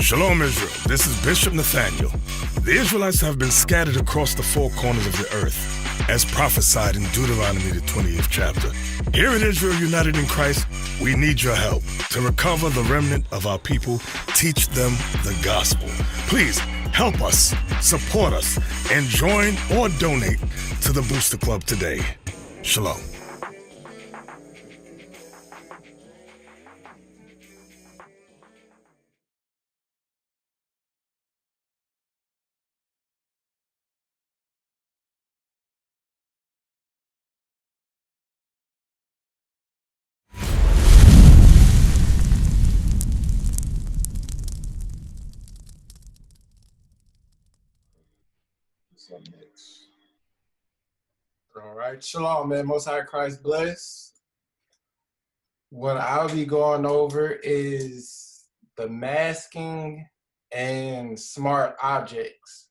Shalom Israel, this is Bishop Nathaniel. The Israelites have been scattered across the four corners of the earth, as prophesied in Deuteronomy the 28th chapter. Here in Israel United in Christ, we need your help to recover the remnant of our people, teach them the gospel. Please help us, support us, and join or donate to the Booster Club today. Shalom. All right, shalom, man. Most High Christ bless. What I'll be going over is the masking and smart objects.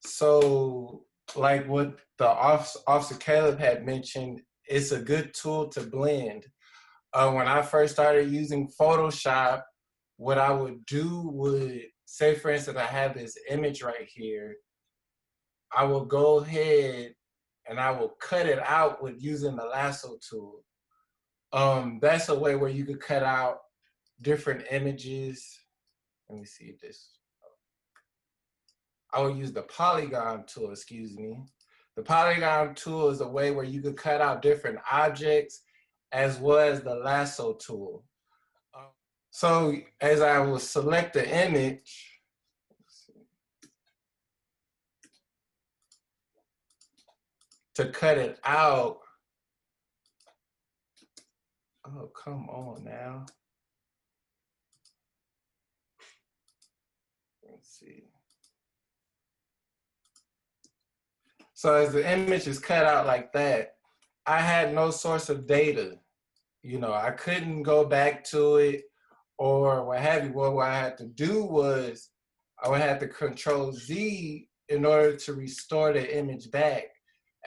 So, like what the Officer Caleb had mentioned, it's a good tool to blend. When I first started using Photoshop, what I would do would, say for instance, I have this image right here. I will go ahead and I will cut it out with using the lasso tool. That's a way where you could cut out different images. Let me see this. I will use the polygon tool, excuse me. The polygon tool is a way where you could cut out different objects as well as the lasso tool. So as I will select the image, to cut it out. Oh, come on now. Let's see. So as the image is cut out like that, I had no source of data. You know, I couldn't go back to it or what have you. Well, what I had to do was I would have to Control Z in order to restore the image back.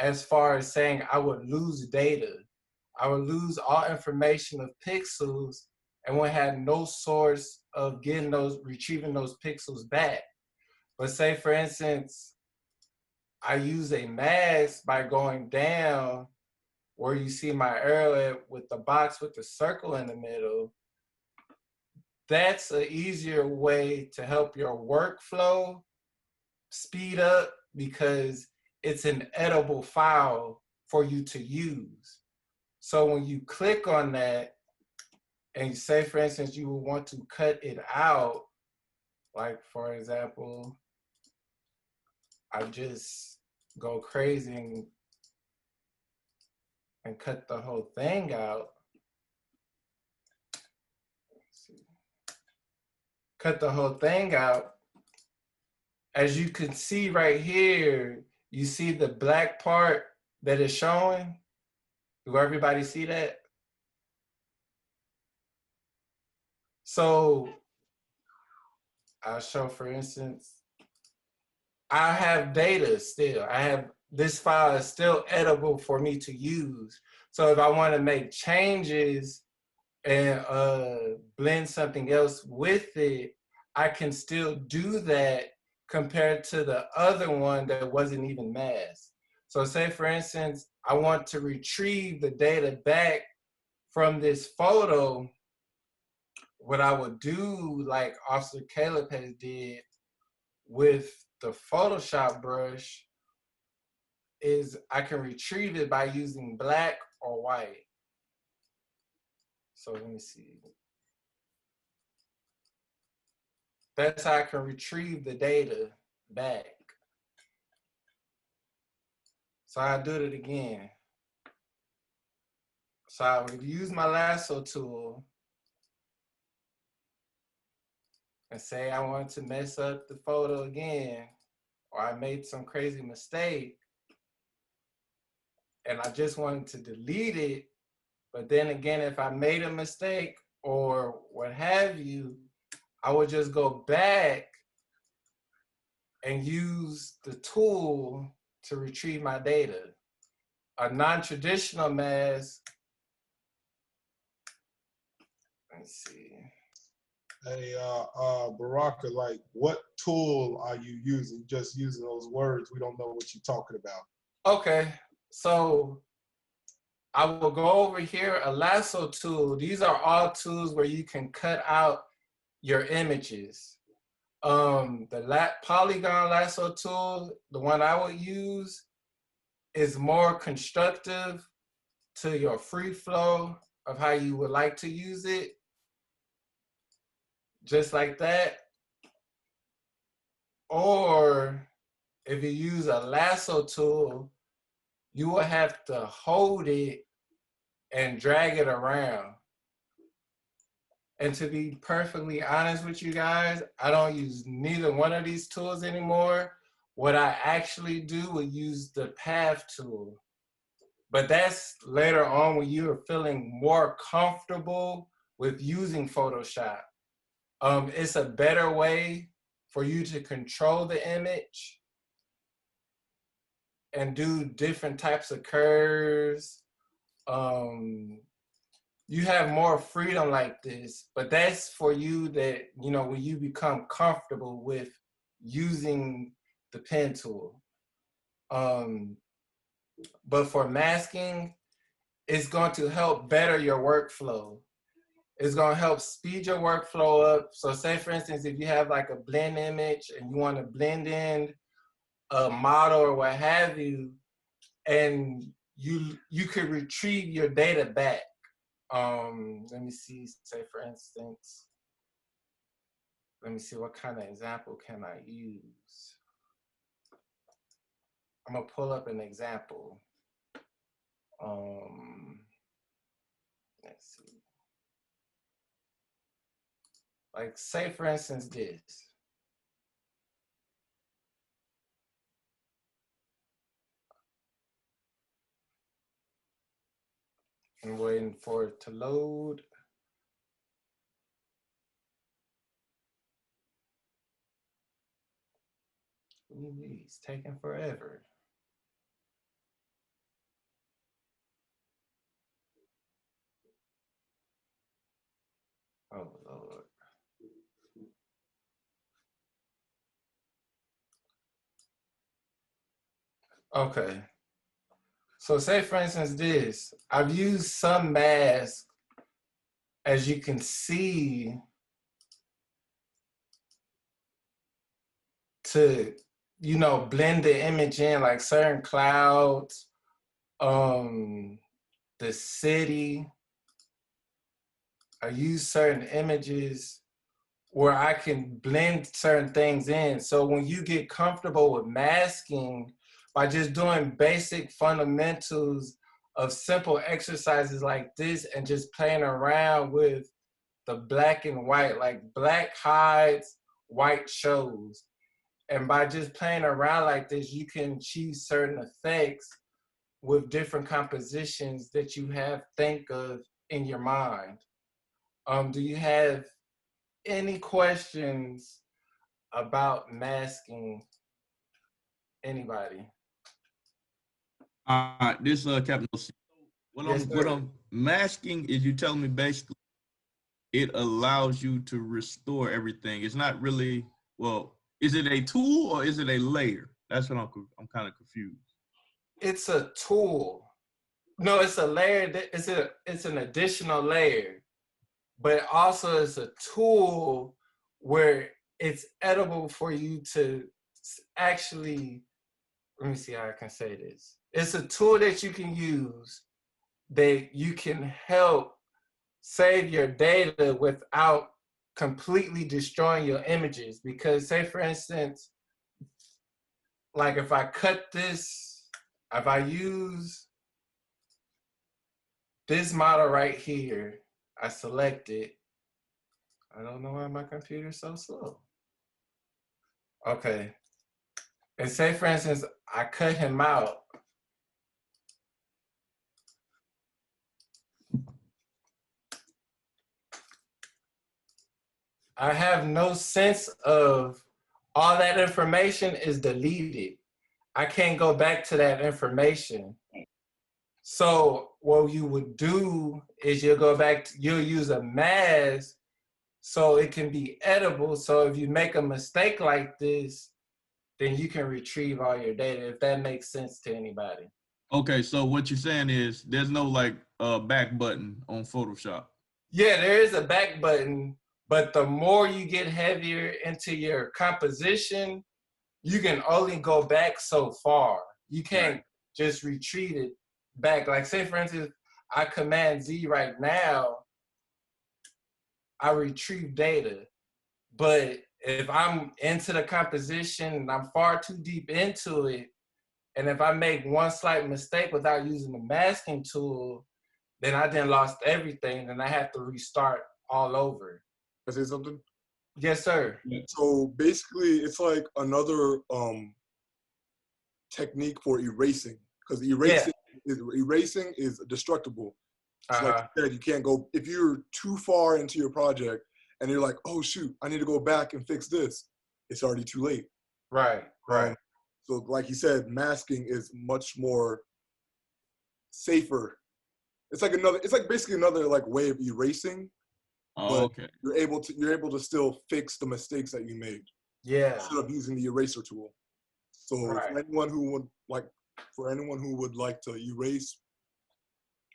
As far as saying I would lose data, I would lose all information of pixels and would have no source of retrieving those pixels back. But say for instance, I use a mask by going down where you see my arrow with the box with the circle in the middle. That's an easier way to help your workflow speed up because it's an editable file for you to use. So when you click on that and you say, for instance, you would want to cut it out, like for example, I just go crazy and cut the whole thing out. Cut the whole thing out. As you can see right here, you see the black part that is showing? Do everybody see that? So I'll show, for instance, I have data still. This file is still editable for me to use. So if I want to make changes and blend something else with it, I can still do that compared to the other one that wasn't even masked. So say for instance, I want to retrieve the data back from this photo. What I would do, like Officer Caleb has did with the Photoshop brush, is I can retrieve it by using black or white. So let me see. That's how I can retrieve the data back. So I'll do it again. So I would use my lasso tool and say I want to mess up the photo again, or I made some crazy mistake and I just wanted to delete it. But then again, if I made a mistake or what have you, I would just go back and use the tool to retrieve my data. A non-traditional mask, let's see. Hey, Baraka, like, what tool are you using? Just using those words, we don't know what you're talking about. Okay, so I will go over here, a lasso tool. These are all tools where you can cut out your images. The polygon lasso tool, the one I would use, is more constructive to your free flow of how you would like to use it. Just like that. Or if you use a lasso tool, you will have to hold it and drag it around. And to be perfectly honest with you guys, I don't use neither one of these tools anymore. What I actually do is use the path tool. But that's later on when you're feeling more comfortable with using Photoshop. It's a better way for you to control the image and do different types of curves. You have more freedom like this, but that's for you that, you know, when you become comfortable with using the pen tool. But for masking, it's going to help better your workflow. It's going to help speed your workflow up. So say, for instance, if you have like a blend image and you want to blend in a model or what have you, and you could retrieve your data back. Let me see, say for instance, let me see what kind of example can I use. I'm gonna pull up an example. Let's see. Like say for instance this. I'm waiting for it to load. Ooh, it's taking forever. Oh Lord. Okay. So say for instance this, I've used some masks, as you can see, to, you know, blend the image in, like certain clouds, the city. I use certain images where I can blend certain things in. So when you get comfortable with masking, by just doing basic fundamentals of simple exercises like this and just playing around with the black and white, like black hides, white shows. And by just playing around like this, you can achieve certain effects with different compositions that you have think of in your mind. Do you have any questions about masking? Anybody? This Captain OC. Yes, What sir. I'm masking is you telling me basically it allows you to restore everything. It's not really, well, is it a tool or is it a layer? That's what I'm kind of confused. It's a tool. No, it's a layer. It's an additional layer, but also it's a tool where it's edible for you to actually. Let me see how I can say this. It's a tool that you can use that you can help save your data without completely destroying your images. Because say for instance, like if I cut this, if I use this model right here, I select it. I don't know why my computer's so slow. Okay. And say for instance, I cut him out. I have no sense of all that information is deleted. I can't go back to that information. So what you would do is you'll go back, you'll use a mask so it can be edible. So if you make a mistake like this, then you can retrieve all your data, if that makes sense to anybody. Okay, so what you're saying is there's no like back button on Photoshop. Yeah, there is a back button, but the more you get heavier into your composition, you can only go back so far. You can't just retreat it back. Like say for instance, I Command Z right now, I retrieve data. But if I'm into the composition and I'm far too deep into it, and if I make one slight mistake without using the masking tool, then I then lost everything and I have to restart all over. Can I say something? Yes, sir. So basically, it's like another technique for erasing, because erasing is destructible. So like you said, you can't go, if you're too far into your project and you're like, oh shoot, I need to go back and fix this, it's already too late. Right. So like you said, masking is much more safer. It's like basically another like way of erasing. Oh, but you're able to still fix the mistakes that you made. Yeah. Instead of using the eraser tool. So for anyone who would like to erase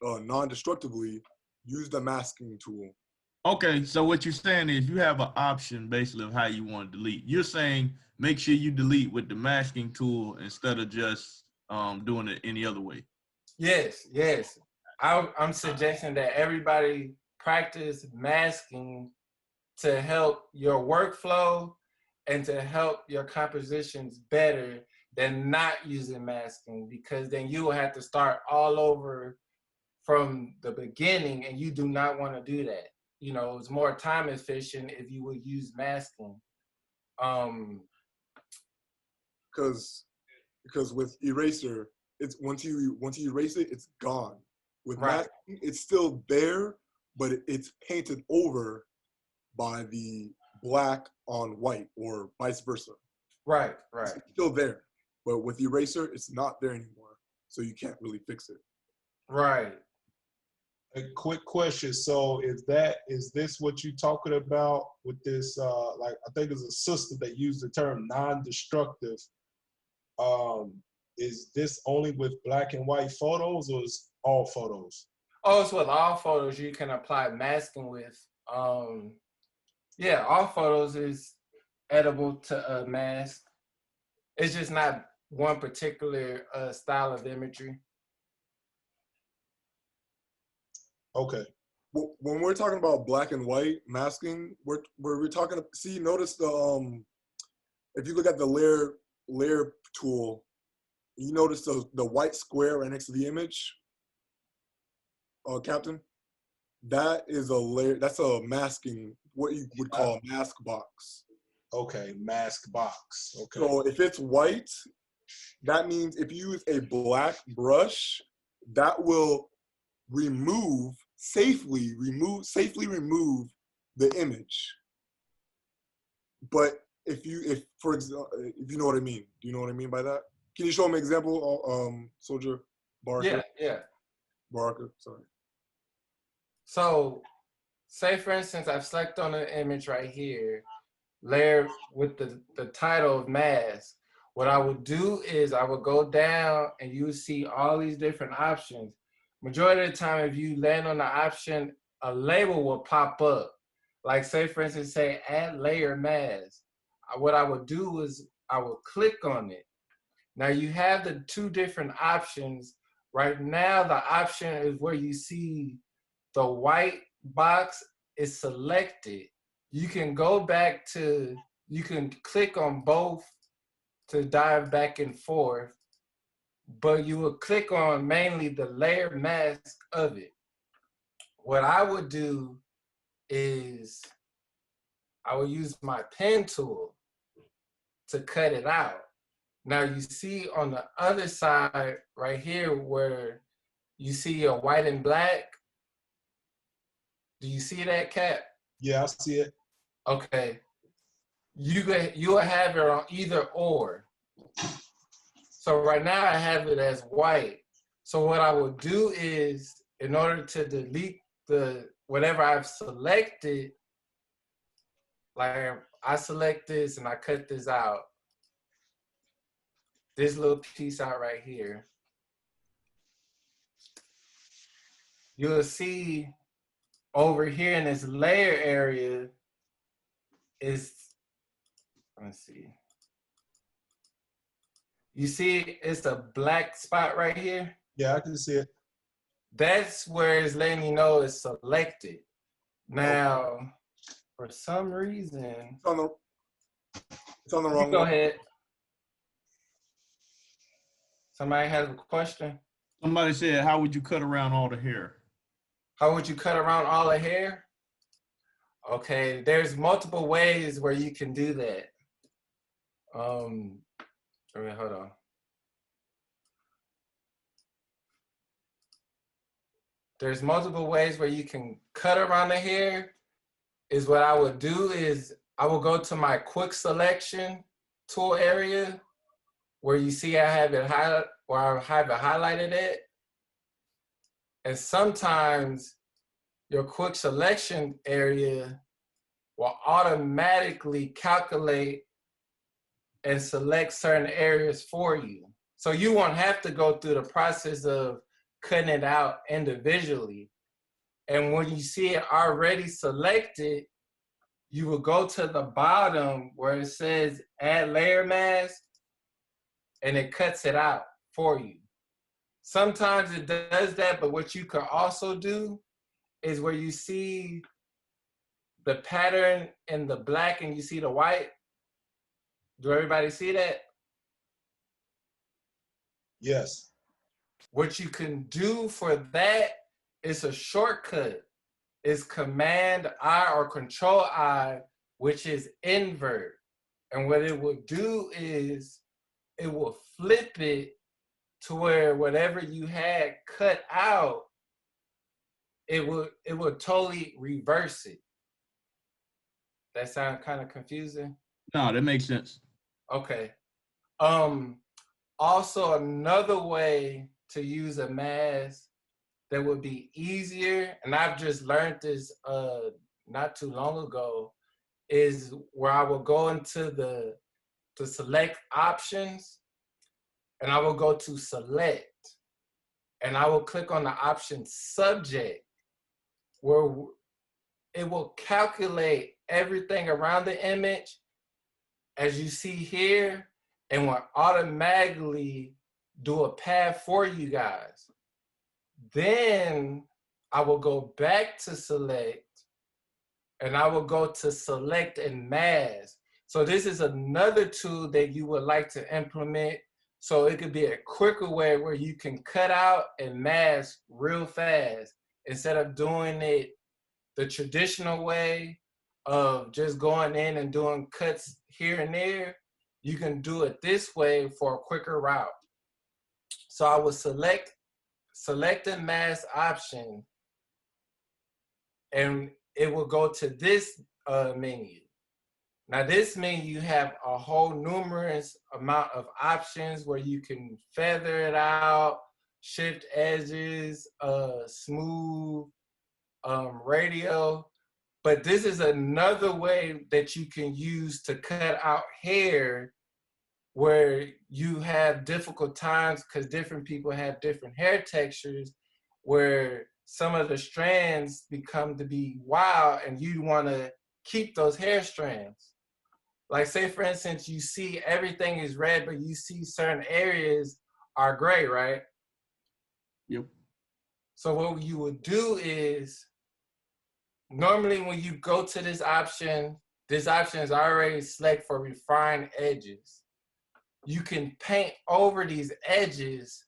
non-destructively, use the masking tool. Okay, so what you're saying is you have an option basically of how you want to delete. You're saying make sure you delete with the masking tool instead of just doing it any other way. Yes. I'm suggesting that everybody practice masking to help your workflow and to help your compositions better than not using masking, because then you will have to start all over from the beginning, and you do not want to do that. You know, it's more time efficient if you would use masking. Because with eraser, it's once you erase it, it's gone. With masking, it's still there, but it's painted over by the black on white or vice versa. Right. It's still there, but with eraser, it's not there anymore, so you can't really fix it. Right. A quick question. So is this what you're talking about with this, like, I think there's a sister that used the term non-destructive. Is this only with black and white photos, or is all photos? Oh, it's with all photos you can apply masking with. Yeah, all photos is edible to mask. It's just not one particular style of imagery. Okay. When we're talking about black and white masking, we're talking. See, notice the if you look at the layer tool, you notice the white square right next to the image. Captain, that is a layer. That's a masking, what you would call a mask box. Okay, mask box. Okay. So if it's white, that means if you use a black brush, that will safely remove the image. But if for example, if you know what I mean, do you know what I mean by that? Can you show me an example, Soldier Barker? Yeah. Barker, sorry. So, say for instance, I've selected on an image right here, layer with the title of mask. What I would do is I would go down and you see all these different options. Majority of the time, if you land on the option, a label will pop up. Like say for instance, say add layer mask. What I would do is I would click on it. Now you have the two different options. Right now, the option is where you see the white box is selected. You can go back to, you can click on both to dive back and forth, but you will click on mainly the layer mask of it. What I would do is I will use my pen tool to cut it out. Now you see on the other side right here where you see a white and black. Do you see that, Cap? Yeah, I see it. Okay. You'll have it on either or. So right now I have it as white. So what I will do is, in order to delete whatever I've selected, like I select this and I cut this out, this little piece out right here, you'll see over here in this layer area is, let's see. You see it's a black spot right here? Yeah, I can see it. That's where it's letting you know it's selected. Now, for some reason, it's on the wrong go one. ahead. Somebody has a question? Somebody said, how would you cut around all the hair? How would you cut around all the hair? Okay, there's multiple ways where you can do that. Hold on. There's multiple ways where you can cut around the hair. Is what I would do is I will go to my quick selection tool area where you see I have it highlighted it. And sometimes your quick selection area will automatically calculate and select certain areas for you. So you won't have to go through the process of cutting it out individually. And when you see it already selected, you will go to the bottom where it says add layer mask, and it cuts it out for you. Sometimes it does that, but what you can also do is where you see the pattern in the black and you see the white. Do everybody see that? Yes. What you can do for that is a shortcut. It's Command I or Control I, which is invert. And what it will do is it will flip it to where whatever you had cut out, it will totally reverse it. That sound kind of confusing? No, that makes sense. Okay. Also another way to use a mask that would be easier, and I've just learned this not too long ago, is where I will go into the select options, and I will go to select, and I will click on the option subject, where it will calculate everything around the image as you see here, and will automatically do a path for you guys. Then I will go back to select, and I will go to select and mask. So this is another tool that you would like to implement, so it could be a quicker way where you can cut out and mask real fast instead of doing it the traditional way of just going in and doing cuts here and there. You can do it this way for a quicker route. So I will select and mask option, and it will go to this menu. Now this menu, you have a whole numerous amount of options where you can feather it out, shift edges, smooth, radio. But this is another way that you can use to cut out hair where you have difficult times because different people have different hair textures, where some of the strands become to be wild and you want to keep those hair strands. Like say for instance, you see everything is red, but you see certain areas are gray, right? Yep. So what you would do is, normally when you go to this option is already select for refined edges. You can paint over these edges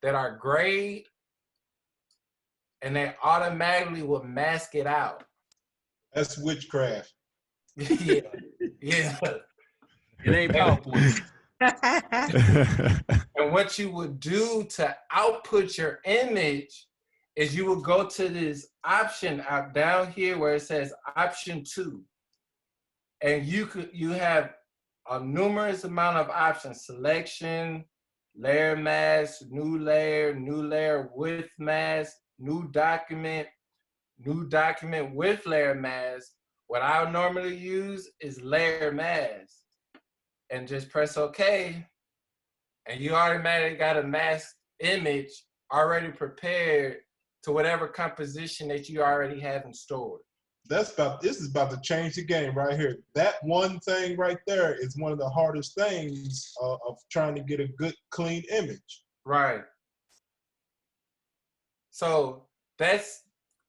that are grayed, and they automatically will mask it out. That's witchcraft. Yeah, yeah. It ain't PowerPoint. And what you would do to output your image is you would go to this option out down here where it says option 2. And you have a numerous amount of options: selection, layer mask, new layer with mask, new document with layer mask, what I normally use is layer mask and just press OK. And you automatically got a masked image already prepared to whatever composition that you already have in store. This is about to change the game right here. That one thing right there is one of the hardest things of trying to get a good, clean image. Right. So that's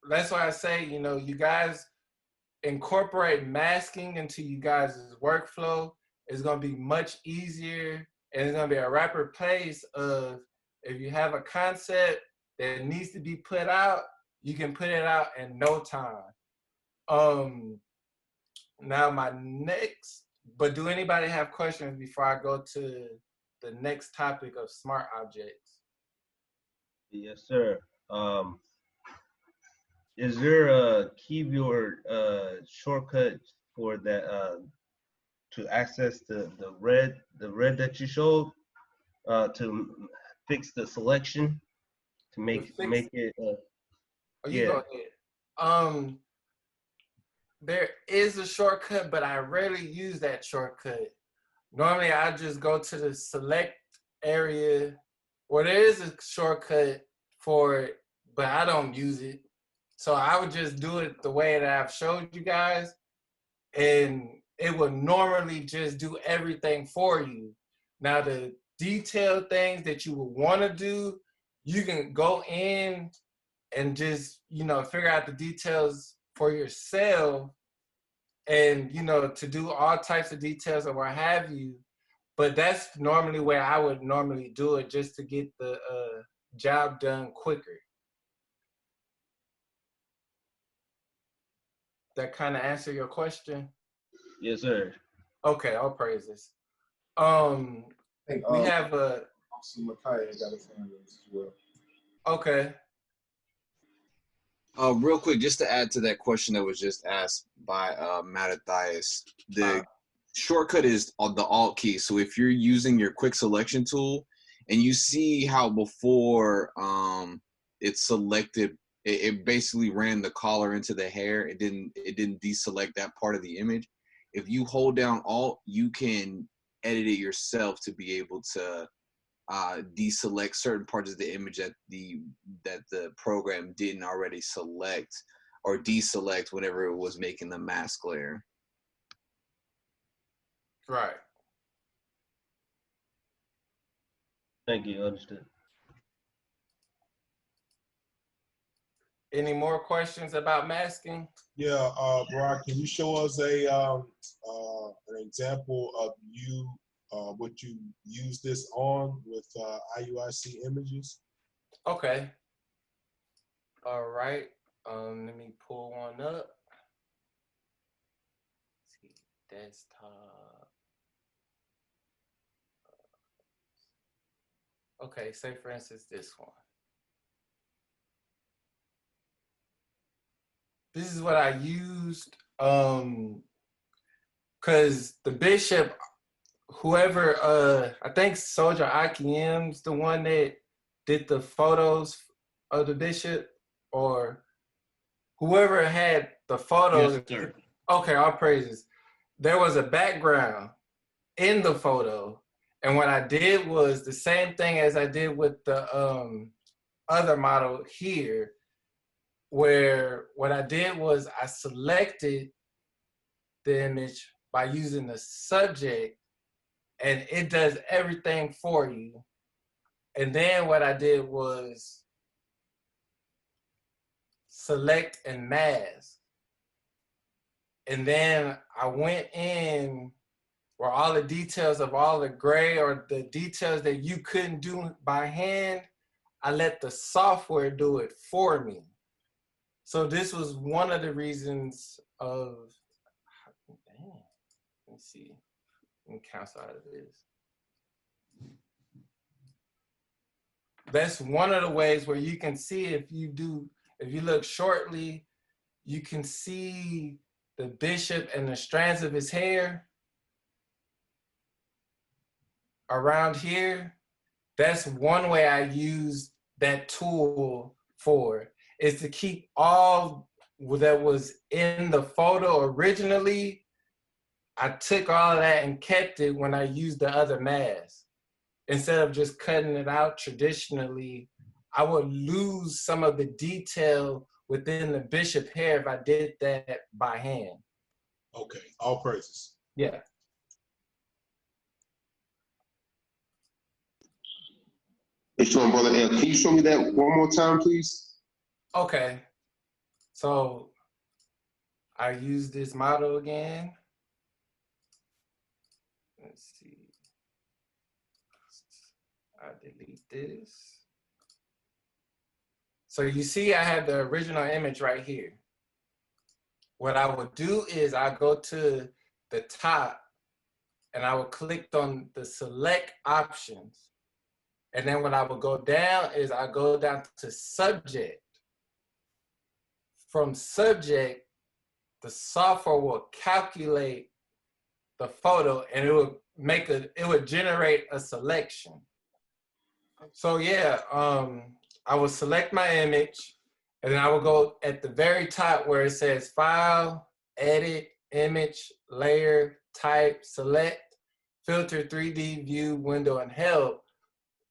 why I say, you know, you guys incorporate masking into you guys' workflow. It's going to be much easier, and it's going to be a rapid pace of, if you have a concept that needs to be put out, you can put it out in no time. Now my next, but do anybody have questions before I go to the next topic of smart objects? Yes, sir. Is there a keyboard shortcut for that to access the red that you showed to fix the selection to make it? Oh, you yeah. go ahead. There is a shortcut, but I rarely use that shortcut. Normally, I just go to the select area, or there is a shortcut for it, but I don't use it. So I would just do it the way that I've showed you guys, and it would normally just do everything for you. Now, the detailed things that you would want to do, you can go in and just, you know, figure out the details for yourself, and, you know, to do all types of details or what have you. But that's normally where I would normally do it, just to get the job done quicker. That kind of answer your question? Yes, sir. Okay, all praises. We have a. Also, Makai got his hand raised as well. Okay. Real quick, just to add to that question that was just asked by Mattathias, the shortcut is on the Alt key. So if you're using your quick selection tool and you see how before it's selected, it basically ran the collar into the hair. It didn't deselect that part of the image. If you hold down Alt, you can edit it yourself to be able to deselect certain parts of the image that the program didn't already select or deselect whenever it was making the mask layer. Right. Thank you. Understood. Any more questions about masking? Yeah, Brock, can you show us an example of what you use this on with IUIC images? Okay. All right. Let me pull one up. Let's see, desktop. Okay, say for instance this one. This is what I used, because the bishop, whoever, I think Soldier IKM's the one that did the photos of the bishop, or whoever had the photos. Yes, sir. Okay, all praises. There was a background in the photo, and what I did was the same thing as I did with the other model here, where what I did was I selected the image by using the subject, and it does everything for you. And then what I did was select and mask. And then I went in where all the details of all the gray or the details that you couldn't do by hand, I let the software do it for me. So this was one of the reasons of, damn, let me see, let me cancel out of this. That's one of the ways where you can see if you look shortly, you can see the bishop and the strands of his hair around here. That's one way I use that tool for, is to keep all that was in the photo originally, I took all of that and kept it when I used the other mask. Instead of just cutting it out traditionally, I would lose some of the detail within the bishop hair if I did that by hand. Okay, all praises. Yeah. Hey, Sean, brother, can you show me that one more time, please? Okay. So I use this model again. Let's see. I delete this. So you see I have the original image right here. What I would do is I go to the top and I would click on the select options. And then when I would go down is I go down to subject. From subject, the software will calculate the photo and it would generate a selection. So yeah, I would select my image and then I would go at the very top where it says file, edit, image, layer, type, select, filter, 3D, view, window, and help.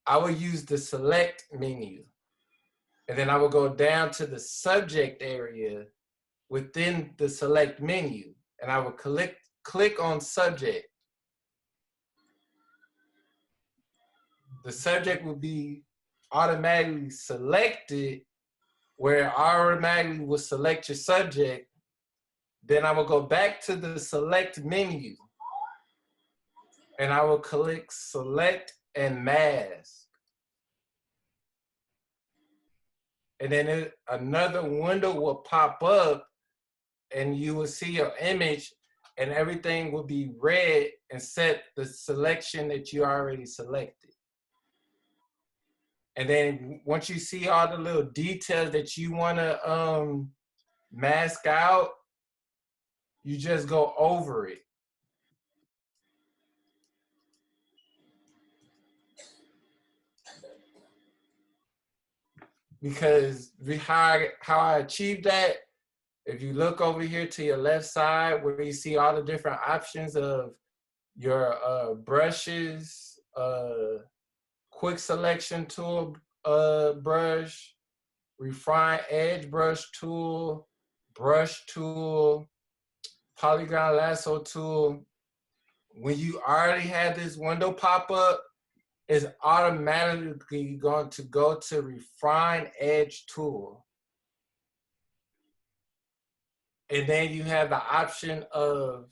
I would use the select menu. And then I would go down to the subject area within the select menu. And I would click on subject. The subject will be automatically selected where it automatically will select your subject. Then I will go back to the select menu and I will click select and mask. And then another window will pop up and you will see your image and everything will be red and set the selection that you already selected. And then once you see all the little details that you want to mask out, you just go over it. Because how I achieved that, if you look over here to your left side where you see all the different options of your brushes, quick selection tool brush, refine edge brush tool, polygon lasso tool. When you already have this window pop up, it's automatically going to go to refine edge tool. And then you have the option of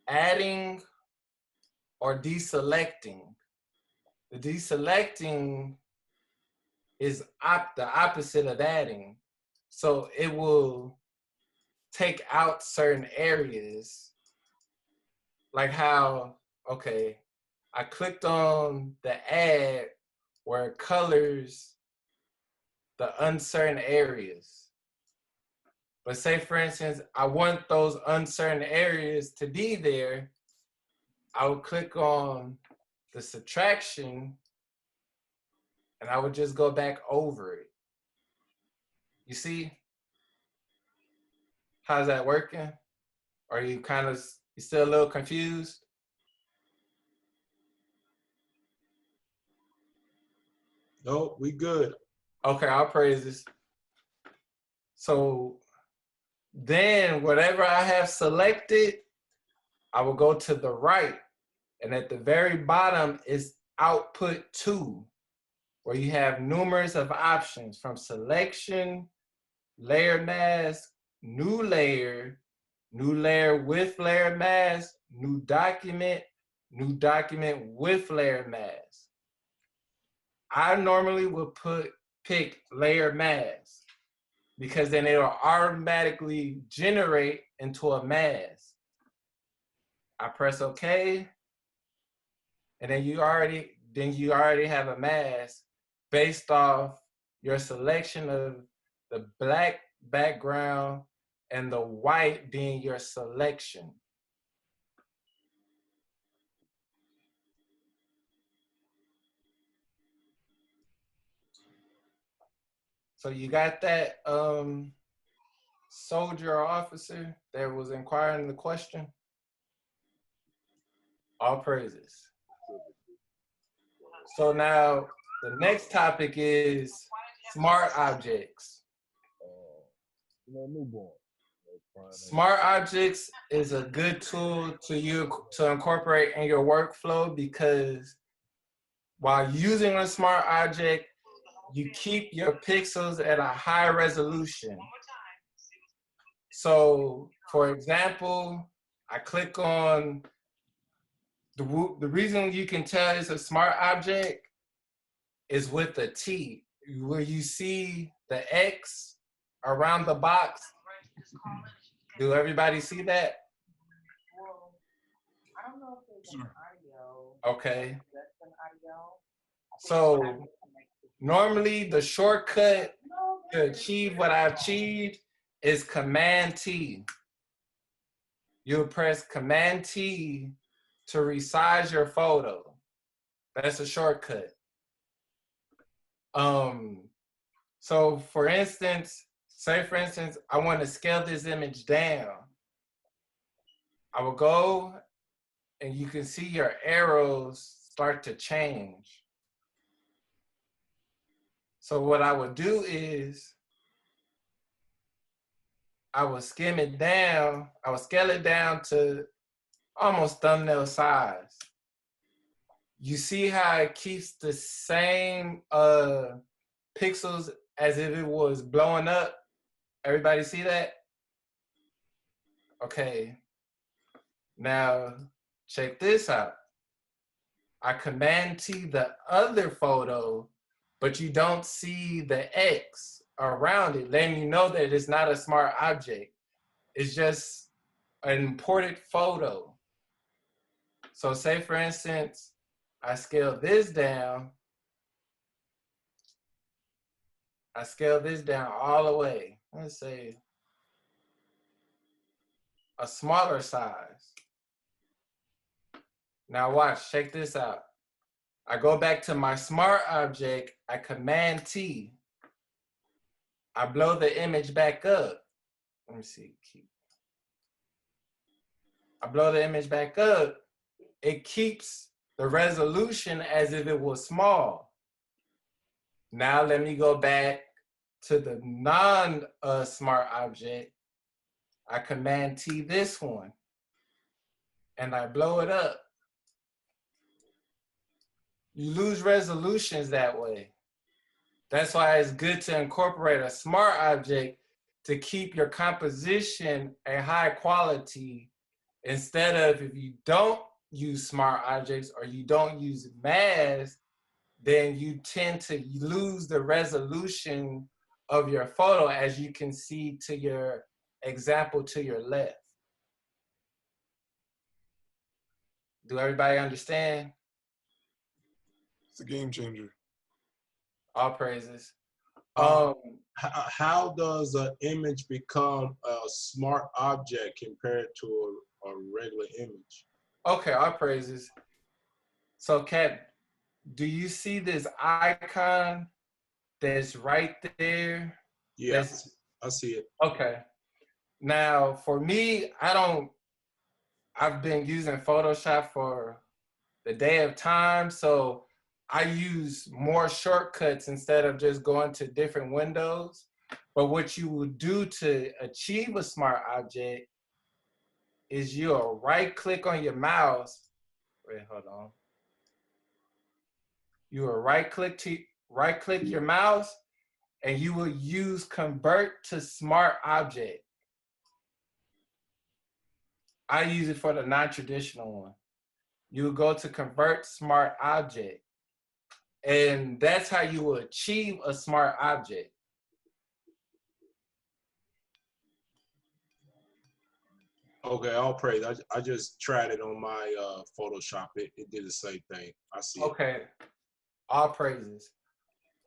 adding or deselecting. The deselecting is the opposite of adding. So it will take out certain areas. Like how, okay, I clicked on the add where it colors the uncertain areas. But say, for instance, I want those uncertain areas to be there. I would click on the subtraction and I would just go back over it. You see? How's that working? Are you you still a little confused? No, we good. Okay, all praises. So then whatever I have selected, I will go to the right. And at the very bottom is output 2, where you have numerous of options from selection, layer mask, new layer with layer mask, new document with layer mask. I normally would pick layer mask because then it'll automatically generate into a mask. I press OK, and then you already have a mask based off your selection of the black background and the white being your selection. So you got that soldier or officer that was inquiring the question? All praises. So now the next topic is smart objects. Smart objects is a good tool to incorporate in your workflow, because while using a smart object, you keep your pixels at a high resolution. So, for example, I click on the reason you can tell it's a smart object is with the T, where you see the X around the box. Do everybody see that? I don't know if there's an audio. Okay. That's an audio. So normally the shortcut to achieve what I achieved is Command T. You'll press Command T to resize your photo. That's a shortcut. So for instance, I want to scale this image down. I will go and you can see your arrows start to change. So what I would do is I would skim it down. I would scale it down to almost thumbnail size. You see how it keeps the same pixels as if it was blowing up? Everybody see that? Okay. Now, check this out. I Command T the other photo, but you don't see the X around it, letting you know that it's not a smart object. It's just an imported photo. So say, for instance, I scale this down. I scale this down all the way. Let's say a smaller size. Now watch, check this out. I go back to my smart object, I Command T. I blow the image back up. Let me see. I blow the image back up. It keeps the resolution as if it was small. Now let me go back to the non-smart object. I Command T this one, and I blow it up. You lose resolutions that way. That's why it's good to incorporate a smart object to keep your composition a high quality, instead of, if you don't use smart objects or you don't use masks, then you tend to lose the resolution of your photo, as you can see to your example to your left. Do everybody understand? It's a game changer. All praises. How does an image become a smart object compared to a regular image? Okay, all praises. So, Kat, do you see this icon that's right there? Yes, I see it. Okay. Now, for me, I've been using Photoshop for the day of time, so I use more shortcuts instead of just going to different windows. But what you will do to achieve a smart object is you'll right-click on your mouse. Wait, hold on. You will right-click your mouse, and you will use Convert to Smart Object. I use it for the non-traditional one. You will go to Convert Smart Object, and that's how you will achieve a smart object. Okay, all praise. I just tried it on my Photoshop. It did the same thing. I see it. Okay, all praises.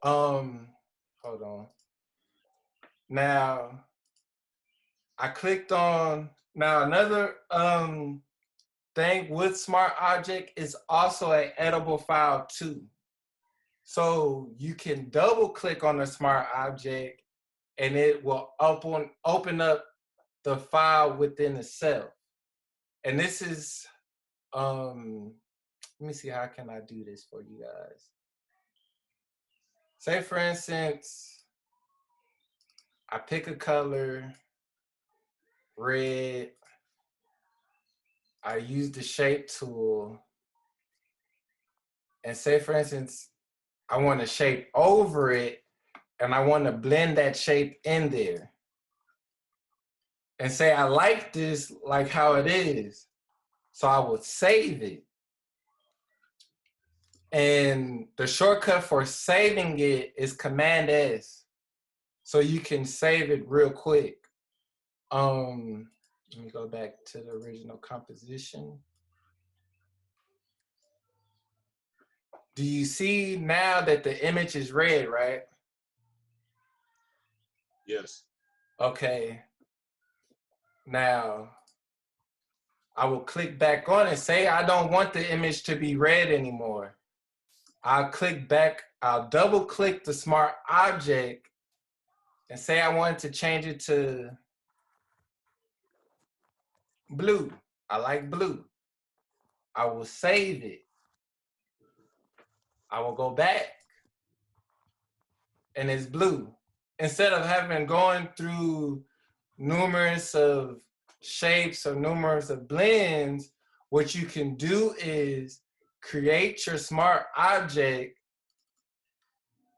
Hold on. Now, I clicked on, now another thing with Smart Object is also an editable file too. So you can double click on the Smart Object and it will open up the file within itself. And this is, let me see, how can I do this for you guys? Say, for instance, I pick a color, red. I use the shape tool. And say, for instance, I want to shape over it, and I want to blend that shape in there. And say, I like this like how it is. So I will save it. And the shortcut for saving it is Command S. So you can save it real quick. Let me go back to the original composition. Do you see now that the image is red, right? Yes. Okay. Now, I will click back on it. Say I don't want the image to be red anymore. I'll click back, I'll double click the smart object and say I want to change it to blue. I like blue. I will save it. I will go back and it's blue. Instead of going through numerous of shapes or numerous of blends, what you can do is create your smart object,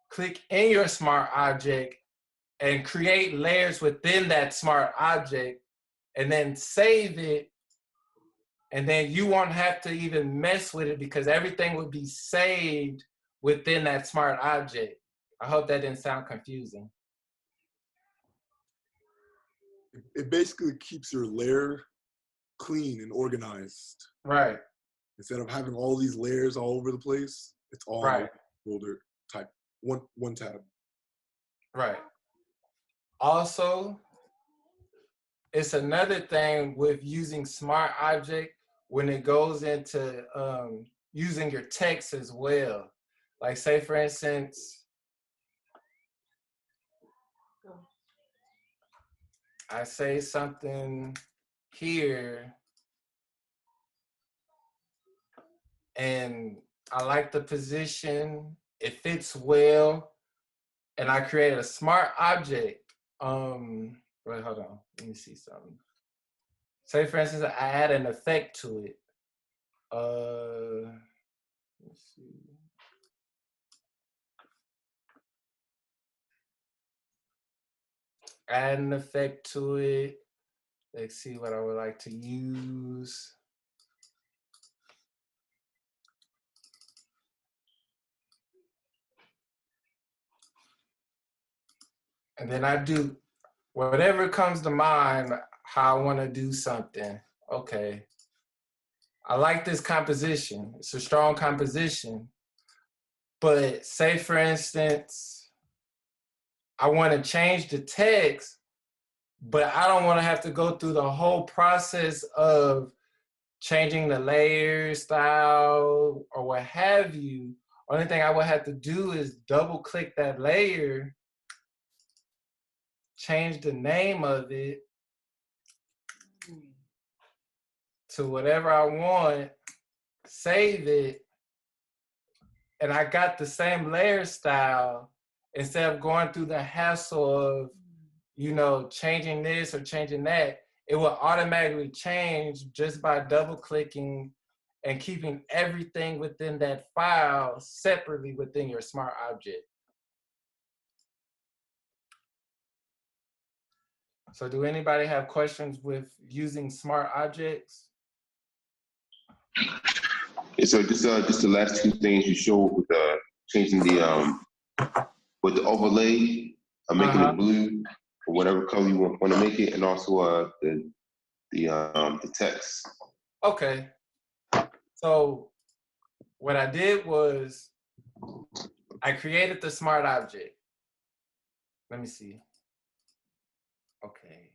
click in your smart object, and create layers within that smart object, and then save it, and then you won't have to even mess with it because everything would be saved within that smart object. I hope that didn't sound confusing. It basically keeps your layer clean and organized. Right. Instead of having all these layers all over the place, it's all right. folder type, one tab. Right. Also, it's another thing with using smart object when it goes into using your text as well. Like say, for instance, I say something here and I like the position, it fits well, and I create a smart object. Wait, hold on, let me see something. Say for instance, I add an effect to it. Let's see. Add an effect to it. Let's see what I would like to use. And then I do whatever comes to mind, how I want to do something. Okay. I like this composition. It's a strong composition. But say, for instance, I want to change the text, but I don't want to have to go through the whole process of changing the layer style or what have you. Only thing I would have to do is double click that layer, change the name of it to whatever I want, save it, and I got the same layer style instead of going through the hassle of, you know, changing this or changing that. It will automatically change just by double clicking and keeping everything within that file separately within your smart object. So do anybody have questions with using smart objects? And so just the last two things you showed with changing the with the overlay, making it blue or whatever color you want to make it, and also the text. Okay. So what I did was I created the smart object. Let me see. Okay.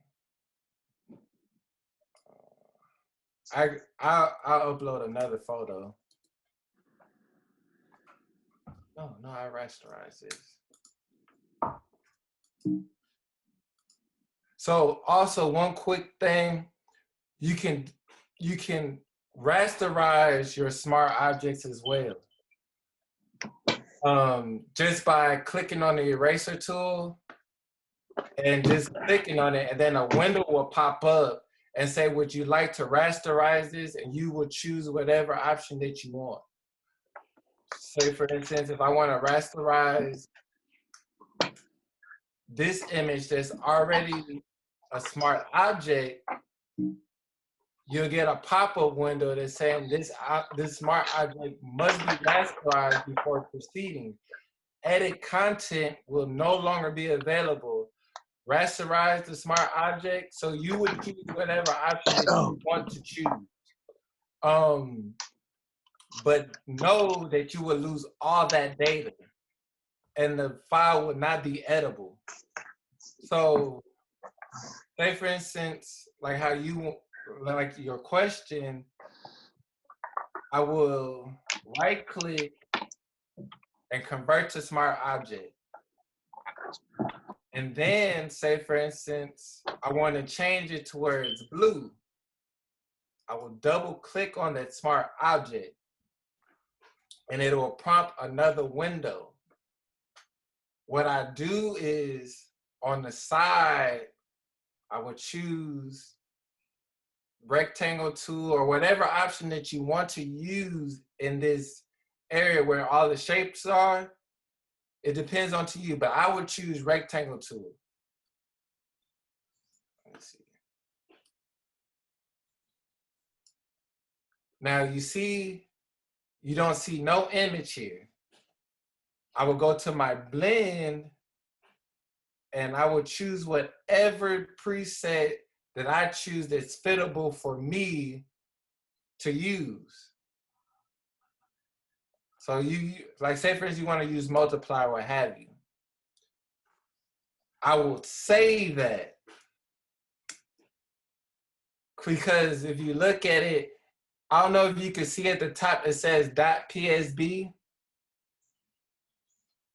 I'll upload another photo. No, I rasterized this. So also one quick thing, you can rasterize your smart objects as well. Just by clicking on the eraser tool and just clicking on it, and then a window will pop up and say, would you like to rasterize this? And you will choose whatever option that you want. Say for instance, if I want to rasterize this image that's already a smart object, you'll get a pop-up window that's saying this smart object must be rasterized before proceeding. Edit content will no longer be available. Rasterize the smart object, so you would choose whatever option that you want to choose. But know that you will lose all that data and the file will not be editable. So say for instance, like how you, like your question, I will right click and convert to smart object. And then say for instance, I want to change it to where it's blue. I will double click on that smart object and it will prompt another window. What I do is on the side, I will choose rectangle tool or whatever option that you want to use in this area where all the shapes are. It depends on to you, but I would choose rectangle tool. Let's see. Now you see, you don't see no image here. I will go to my blend and I will choose whatever preset that I choose that's fittable for me to use. So you like say for instance, you want to use multiply or what have you. I will save that. Because if you look at it, I don't know if you can see at the top, it says .psb.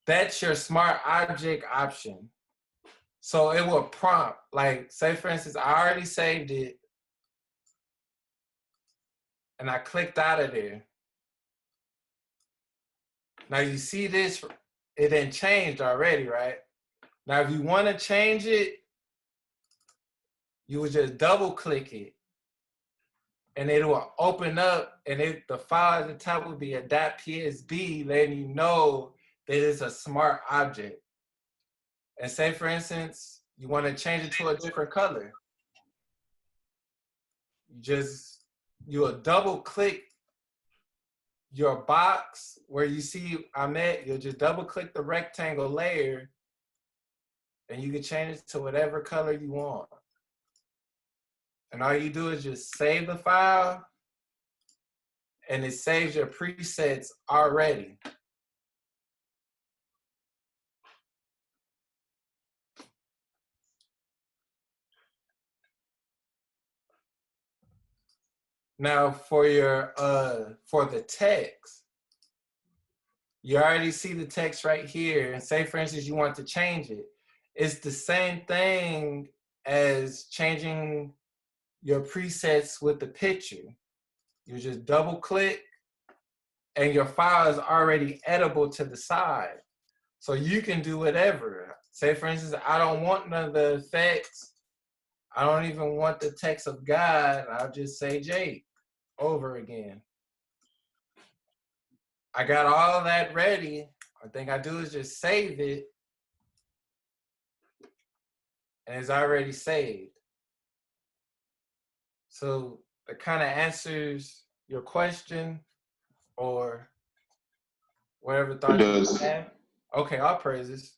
That's your smart object option. So it will prompt, like say for instance, I already saved it and I clicked out of there. Now you see this, it didn't change already, right? Now if you want to change it, you would just double click it and it will open up and the file at the top would be a .psb letting you know that it's a smart object. And say for instance, you want to change it to a different color. You will double click your box where you see I'm at, you'll just double click the rectangle layer and you can change it to whatever color you want. And all you do is just save the file and it saves your presets already. Now for your for the text, you already see the text right here. And say for instance you want to change it. It's the same thing as changing your presets with the picture. You just double click and your file is already editable to the side. So you can do whatever. Say for instance, I don't want none of the effects. I don't even want the text of God. I'll just say Jake over again. I got all that ready. The thing I do is just save it and it's already saved. So it kind of answers your question or whatever thoughts you have. Okay, all praises.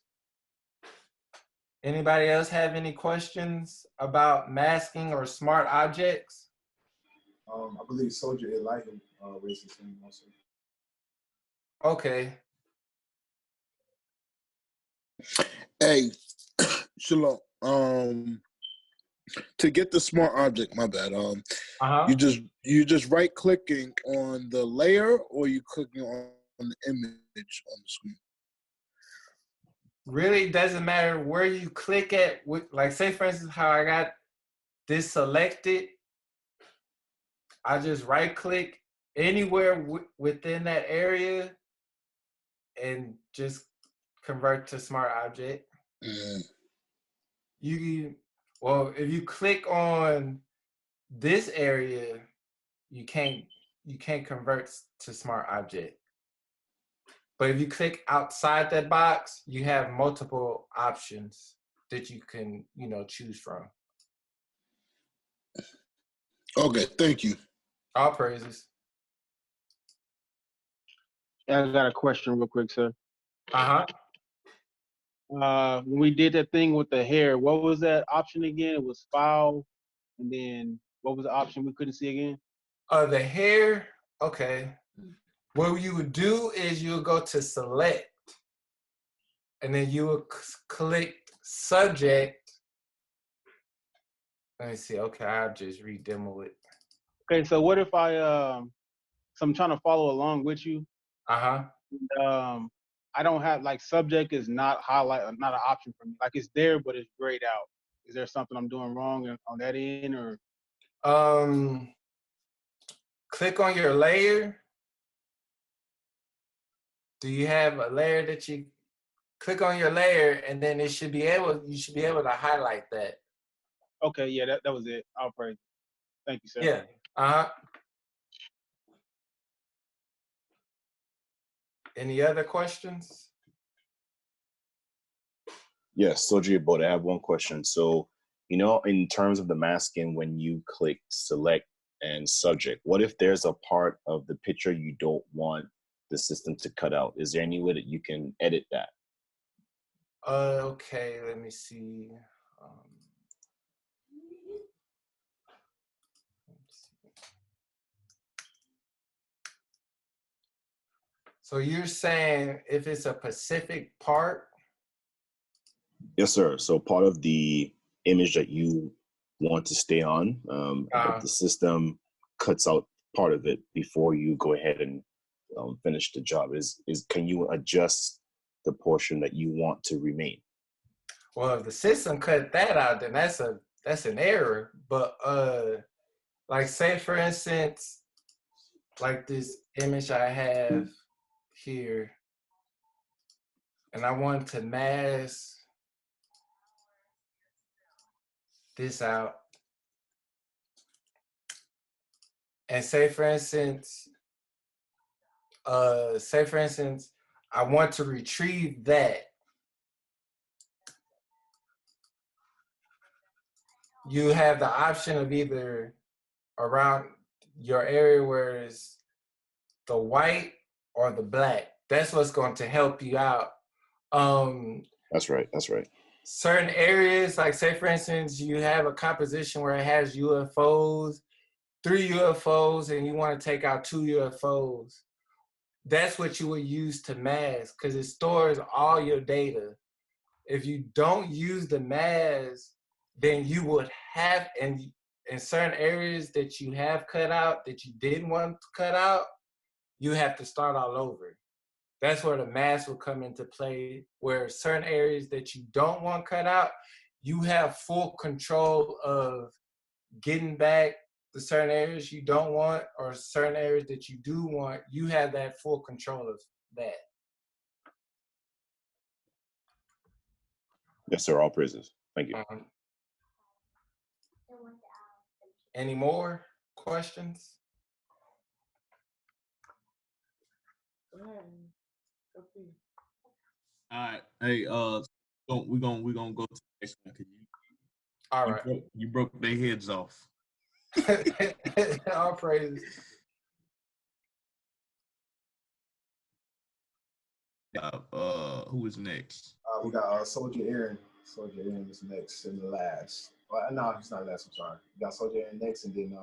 Anybody else have any questions about masking or smart objects? I believe Soldier Enlightened raised his hand also. Okay. Hey, Shalom. To get the smart object, my bad. You just right clicking on the layer, or you clicking on the image on the screen? really doesn't matter where you click at. Like say for instance, how I got this selected, I just right click anywhere within that area and just convert to smart object. Well, if you click on this area, you can't convert to smart object. But if you click outside that box, you have multiple options that you can, choose from. Okay, thank you. All praises. I got a question real quick, sir. Uh-huh. When we did that thing with the hair, what was that option again? It was file, and then what was the option we couldn't see again? The hair, okay. What you would do is you would go to select, and then you would click subject. Let me see. Okay, I'll just re-demo it. Okay, so what if so I'm trying to follow along with you. Uh-huh. And, I don't have, like, subject is not an option for me. Like, it's there, but it's grayed out. Is there something I'm doing wrong on that end, or? Click on your layer. Do you have a layer that you click on your layer, and then you should be able to highlight that. Okay, yeah, that was it. I'll pray. Thank you, sir. Yeah. Uh-huh. Any other questions? Yes, Soji Boda, I have one question. So, in terms of the masking, when you click select and subject, what if there's a part of the picture you don't want the system to cut out? Is there any way that you can edit that? Okay, let me see. So you're saying if it's a specific part? Yes, sir. So part of the image that you want to stay on, but the system cuts out part of it before you go ahead and finish the job. Is can you adjust the portion that you want to remain? Well, if the system cut that out, then that's an error. But like say for instance, like this image I have here, and I want to mask this out. And say for instance, I want to retrieve that. You have the option of either around your area where it's the white or the black. That's what's going to help you out. That's right. Certain areas, like say for instance, you have a composition where it has UFOs, 3 UFOs, and you want to take out 2 UFOs. That's what you would use to mask, because it stores all your data. If you don't use the mask, then you would have, in certain areas that you have cut out, that you didn't want to cut out, you have to start all over. That's where the mask will come into play, where certain areas that you don't want cut out, you have full control of getting back the certain areas you don't want, or certain areas that you do want. You have that full control of that. Yes, sir. All praises. Thank you. Any more questions? All right. Hey, we're gonna go to the next one. All right. You broke their heads off. All praise. Who is next? We got Soldier Aaron. Soldier Aaron is next and last. Well, no, he's not last. I'm sorry. We got Soldier Aaron next, and then we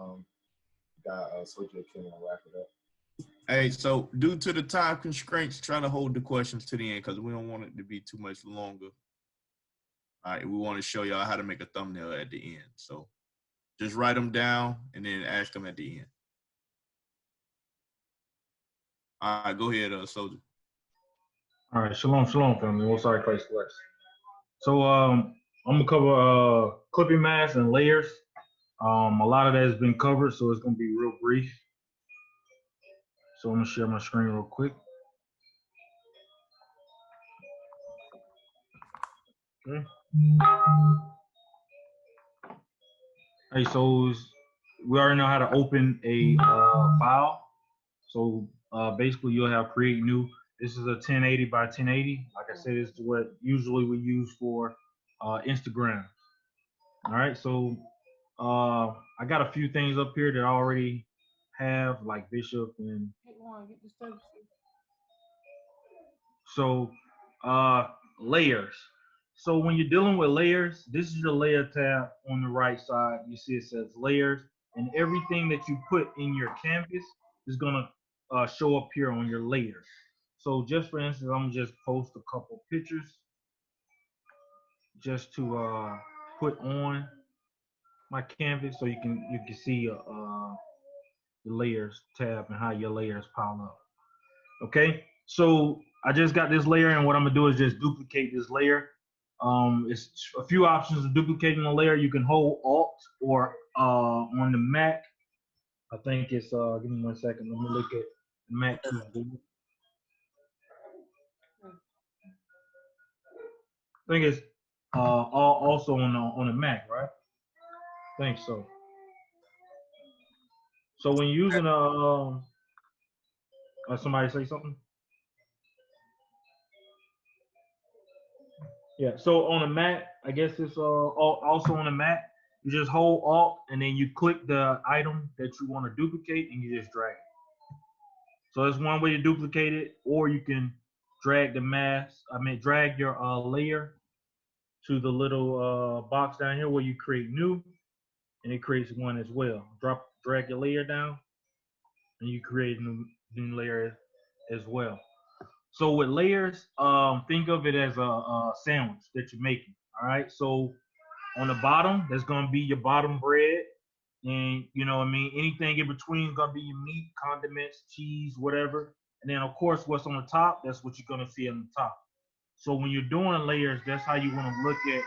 got Soldier Kim will wrap it up. Hey, so due to the time constraints, try to hold the questions to the end because we don't want it to be too much longer. All right, we want to show y'all how to make a thumbnail at the end. So just write them down and then ask them at the end. All right, go ahead, Soldier. All right, shalom, family. Most sorry, Christ bless. So I'm gonna cover clipping masks and layers. A lot of that has been covered, so it's gonna be real brief. So I'm gonna share my screen real quick. Okay. Hey, so we already know how to open a file. So basically, you'll have create new. This is a 1080 by 1080. Like I said, it's what usually we use for Instagram. All right, so I got a few things up here that I already have, like Bishop and so layers. So when you're dealing with layers, this is your layer tab on the right side. You see it says layers, and everything that you put in your canvas is gonna show up here on your layers. So just for instance, I'm gonna just post a couple pictures just to put on my canvas so you can see the layers tab and how your layers pile up. Okay, so I just got this layer, and what I'm gonna do is just duplicate this layer. It's a few options of duplicating a layer. You can hold Alt or on the Mac. I think it's give me 1 second. Let me look at the Mac keyboard. I think it's also on the Mac, right? I think so. So when you're using somebody say something. Yeah, so on a Mac, I guess it's also on a Mac. You just hold Alt and then you click the item that you want to duplicate and you just drag it. So that's one way to duplicate it, or you can drag the drag your layer to the little box down here where you create new, and it creates one as well. Drag your layer down, and you create a new layer as well. So with layers, think of it as a sandwich that you're making. All right. So on the bottom, that's gonna be your bottom bread, and you know what I mean. Anything in between is gonna be your meat, condiments, cheese, whatever. And then of course, what's on the top, that's what you're gonna see on the top. So when you're doing layers, that's how you want to look at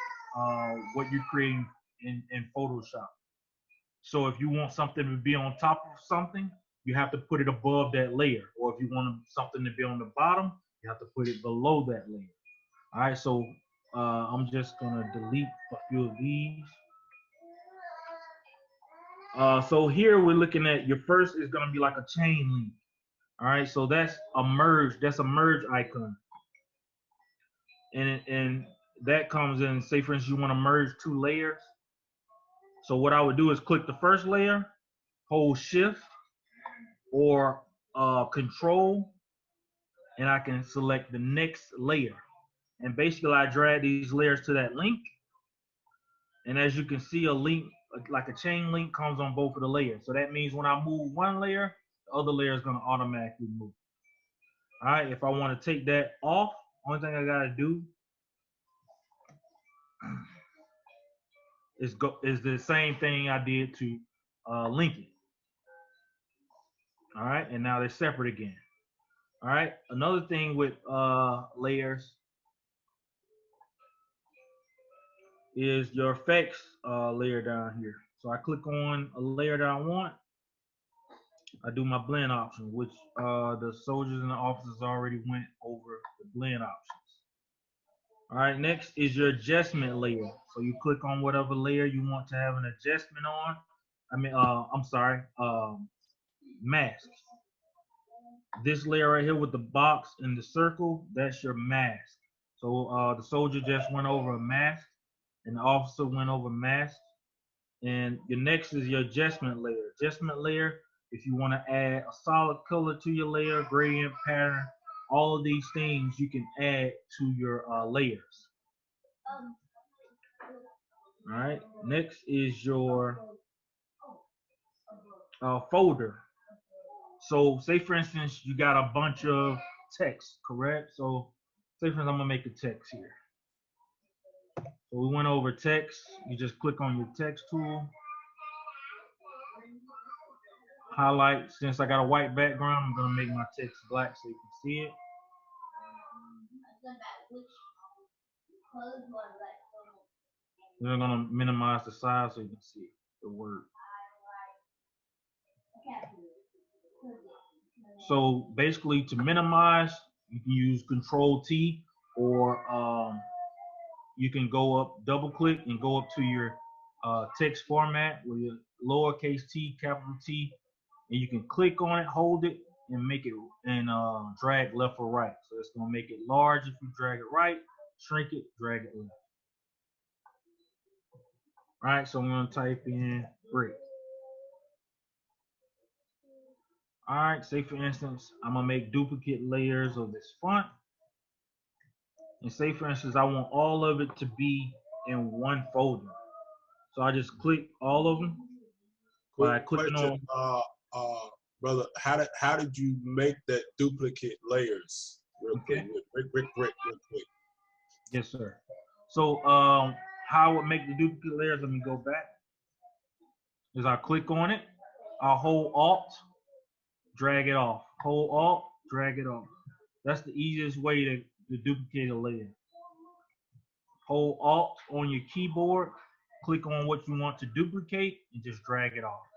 what you're creating in Photoshop. So if you want something to be on top of something, you have to put it above that layer. Or if you want something to be on the bottom, you have to put it below that layer. All right, so I'm just gonna delete a few of these. So here we're looking at your first is gonna be like a chain link. All right, so that's a merge. That's a merge icon, and that comes in. Say for instance, you want to merge two layers. So what I would do is click the first layer, hold Shift or Control, and I can select the next layer. And basically, I drag these layers to that link. And as you can see, a link, like a chain link, comes on both of the layers. So that means when I move one layer, the other layer is going to automatically move. All right, if I want to take that off, only thing I got to do is the same thing I did to link it. All right, and now they're separate again. All right, another thing with layers is your effects layer down here. So I click on a layer that I want. I do my blend option, which the soldiers and the officers already went over the blend options. All right, next is your adjustment layer. So you click on whatever layer you want to have an adjustment on. Mask. This layer right here with the box and the circle, that's your mask. So the soldier just went over a mask, and the officer went over mask. And your next is your adjustment layer. Adjustment layer, if you want to add a solid color to your layer, gradient pattern, all of these things you can add to your layers. All right, next is your folder. So say for instance, you got a bunch of text, correct? So say for instance, I'm gonna make a text here. So we went over text. You just click on your text tool. Highlight. Since I got a white background, I'm gonna make my text black so you can see it. Then I'm gonna minimize the size so you can see the word. So basically, to minimize, you can use Control-T, or you can go up, double click, and go up to your text format with your lowercase t, capital T, and you can click on it, hold it, and make it, and drag left or right. So it's gonna make it large if you drag it right, shrink it, drag it left. All right, so I'm gonna type in brick. All right, say for instance, I'm gonna make duplicate layers of this font. And say for instance, I want all of it to be in one folder. So I just click all of them by clicking on. Brother, how did you make that duplicate layers? Real quick, real quick. Yes, sir. So how I would make the duplicate layers, let me go back, is I click on it, I'll hold Alt, drag it off. Hold Alt, drag it off. That's the easiest way to duplicate a layer. Hold Alt on your keyboard, click on what you want to duplicate, and just drag it off.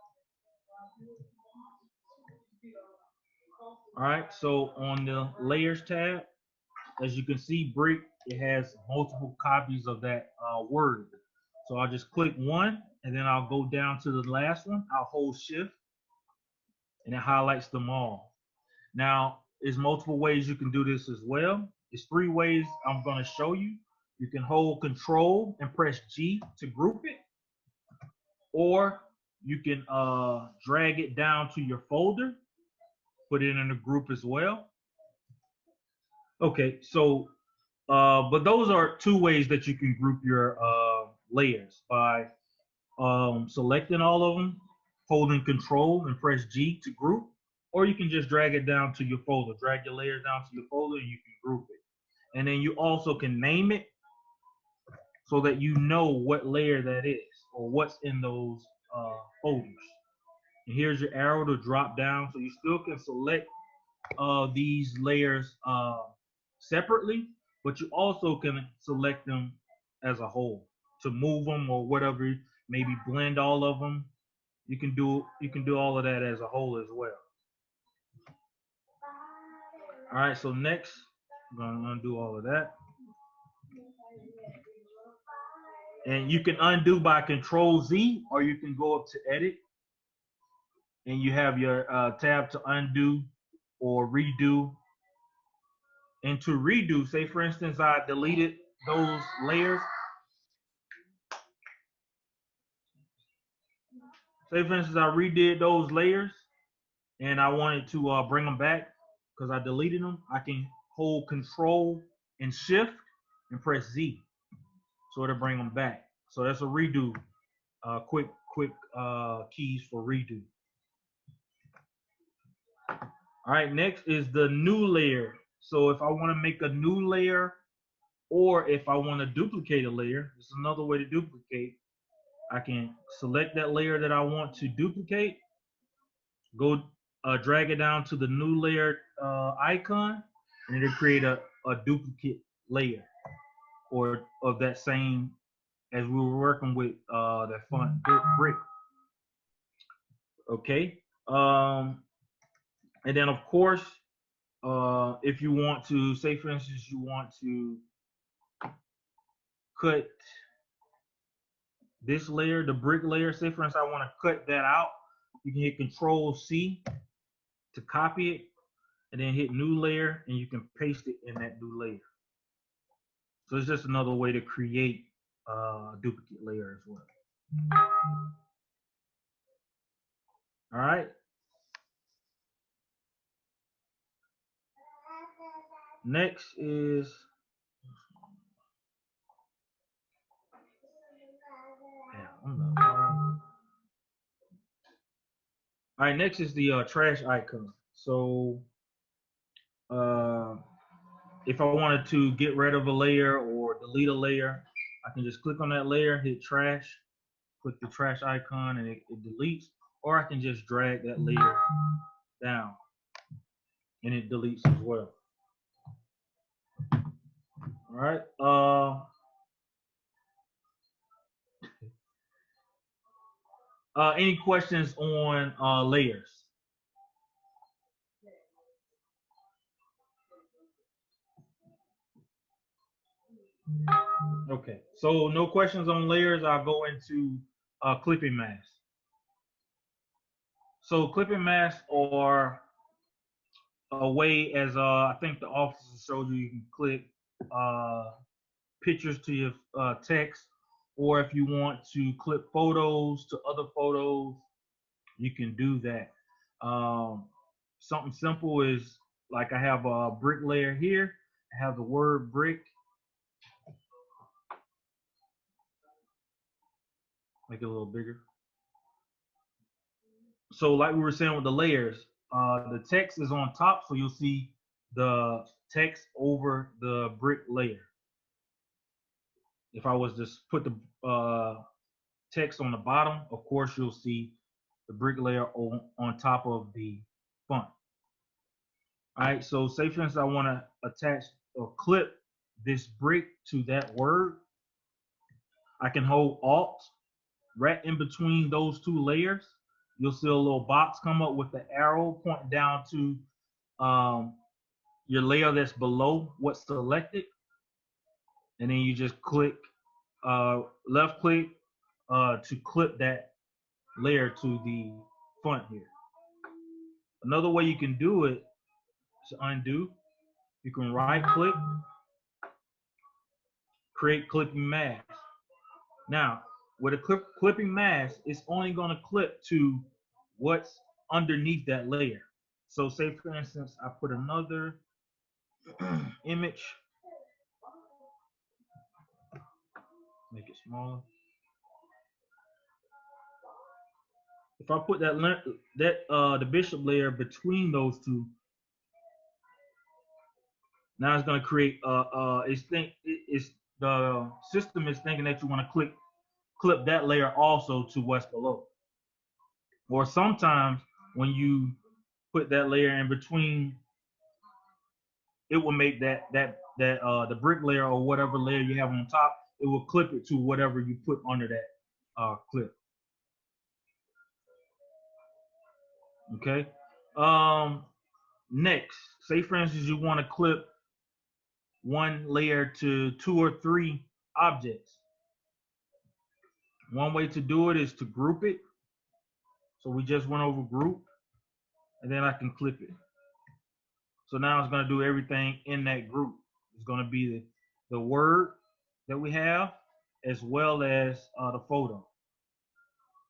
All right, so on the Layers tab, as you can see, brick, it has multiple copies of that word. So I'll just click one, and then I'll go down to the last one. I'll hold Shift, and it highlights them all. Now, there's multiple ways you can do this as well. There's 3 ways I'm going to show you. You can hold Control and press G to group it, or you can drag it down to your folder, put it in a group as well. Okay, so but those are 2 ways that you can group your layers, by selecting all of them, holding Control and press G to group, or you can just drag it down to your folder. Drag your layers down to your folder and you can group it. And then you also can name it so that you know what layer that is or what's in those folders. And here's your arrow to drop down, so you still can select these layers separately, but you also can select them as a whole to move them or whatever, maybe blend all of them. You can do all of that as a whole as well. All right, so next I'm going to undo all of that. And you can undo by Control Z, or you can go up to Edit, and you have your tab to undo or redo. And to redo, say for instance, I deleted those layers. Say for instance, I redid those layers and I wanted to bring them back because I deleted them. I can hold Control and Shift and press Z, so it'll bring them back. So that's a redo, quick keys for redo. All right, next is the new layer. So if I want to make a new layer, or if I want to duplicate a layer, this is another way to duplicate. I can select that layer that I want to duplicate, go drag it down to the new layer icon, and it'll create a duplicate layer, or of that same, as we were working with that font brick. Okay, and then of course, if you want to, say for instance, you want to cut this layer, the brick layer, say for instance, I want to cut that out, you can hit Control C to copy it, and then hit new layer, and you can paste it in that new layer. So it's just another way to create a duplicate layer as well. All right. Next is, all right, next is the trash icon. So if I wanted to get rid of a layer or delete a layer, I can just click on that layer, hit trash, click the trash icon, and it deletes. Or I can just drag that layer down and it deletes as well. right. Any questions on layers? Okay, so no questions on layers. I'll go into clipping masks. So clipping masks are a way, as I think the officer showed you can click pictures to your text, or if you want to clip photos to other photos, you can do that. Something simple is like I have a brick layer here. I have the word brick. Make it a little bigger. So like we were saying with the layers, the text is on top, so you'll see the text over the brick layer. If I was to put the text on the bottom, of course you'll see the brick layer on top of the font. All right, so say for instance I want to attach or clip this brick to that word. I can hold Alt right in between those two layers. You'll see a little box come up with the arrow pointing down to your layer that's below what's selected. And then you just click, left click to clip that layer to the front here. Another way you can do it is undo. You can right click, create clipping mask. Now, with a clipping mask, it's only going to clip to what's underneath that layer. So say for instance, I put another image, make it smaller. If I put the bishop layer between those two, now it's going to create the system is thinking that you want to clip that layer also to what's below. Or sometimes when you put that layer in between, it will make the brick layer or whatever layer you have on top, it will clip it to whatever you put under that clip. Okay. Next, say for instance you want to clip one layer to 2 or 3 objects. One way to do it is to group it. So we just went over group, and then I can clip it. So now it's going to do everything in that group. It's going to be the word that we have, as well as the photo.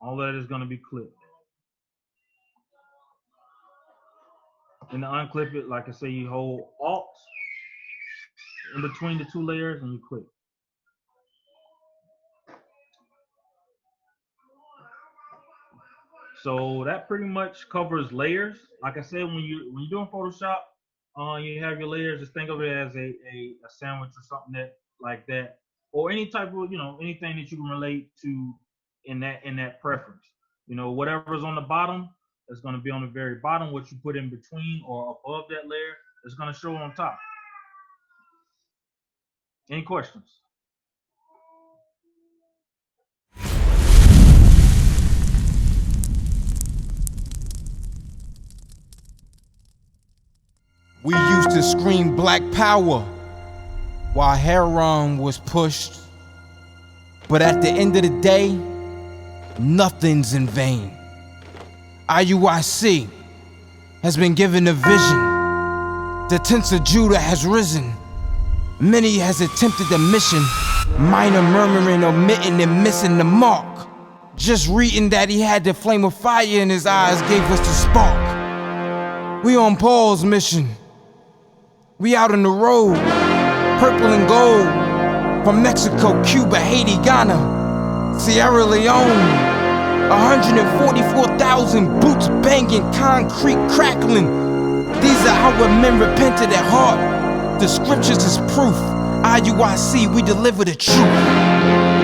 All that is going to be clipped. And to unclip it, like I say, you hold Alt in between the 2 layers and you click. So that pretty much covers layers. Like I said, when you're doing Photoshop, you have your layers. Just think of it as a sandwich or something like that, or any type of anything that you can relate to in that preference. Whatever's on the bottom is going to be on the very bottom. What you put in between or above that layer is going to show on top. Any questions? We used to scream Black Power while heroin was pushed. But at the end of the day, nothing's in vain. IUIC has been given a vision. The tents of Judah has risen. Many has attempted the mission. Minor murmuring, omitting, and missing the mark. Just reading that he had the flame of fire in his eyes gave us the spark. We on Paul's mission. We out on the road, purple and gold, from Mexico, Cuba, Haiti, Ghana, Sierra Leone. 144,000 boots banging, concrete crackling. These are how men repented at heart. The scriptures is proof. IUIC, we deliver the truth.